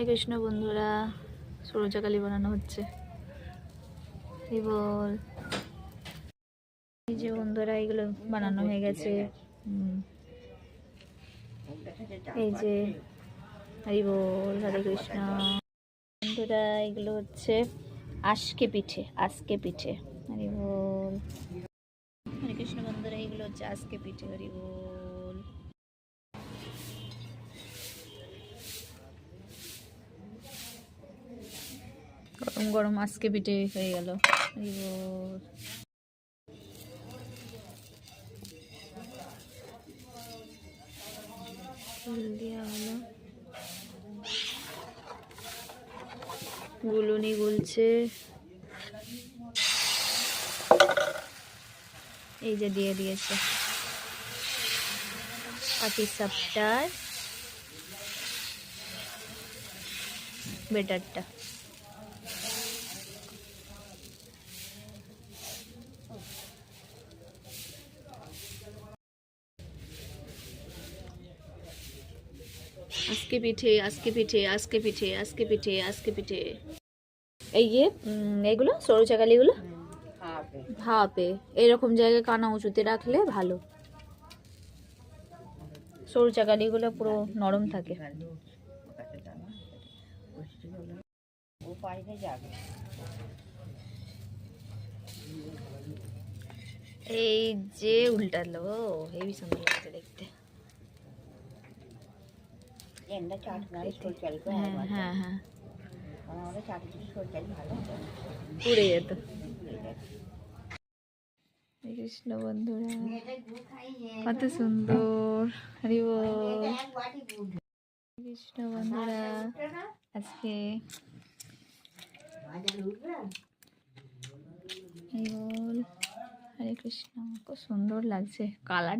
হরে কৃষ্ণ বন্ধুরা, সরোজাকালি বানানো হচ্ছে। এই বল, এই যে বন্ধুরা, এগুলো বানানো হয়ে গেছে। এই যে হরি বল, হরে কৃষ্ণ বন্ধুরা, এগুলো হচ্ছে আজকে পিঠে। হরি বল, হরে কৃষ্ণ বন্ধুরা, এগুলো হচ্ছে আজকে পিঠে। হরি বল। গরম গরম আজকে পিঠে হয়ে গেল। হরি বল। ফুল দেওয়া হলো, গুলুনি গুলছে। এই যে দিয়ে দিয়েছে পাটি সাপটার বেটারটা। আজকে পিঠে, আজকে পিঠে, আজকে পিঠে, আজকে পিঠে, আজকে পিঠে। এই যে এগুলো সরু চাকালিগুলো ভাপে এরকম জায়গায় কানা উঁচুতে রাখলে ভালো। সরু চাকালিগুলো পুরো নরম থাকে। এই যে উল্টালো, হেবি সুন্দর লাগছে দেখতে। হ্যাঁ হ্যাঁ, পুড়ে যেত। কৃষ্ণ বন্ধুরা, কত সুন্দর। হরি বল। কৃষ্ণ বন্ধুরা, আজকে হরি বল, হরে কৃষ্ণ। খুব সুন্দর লাগছে কালার।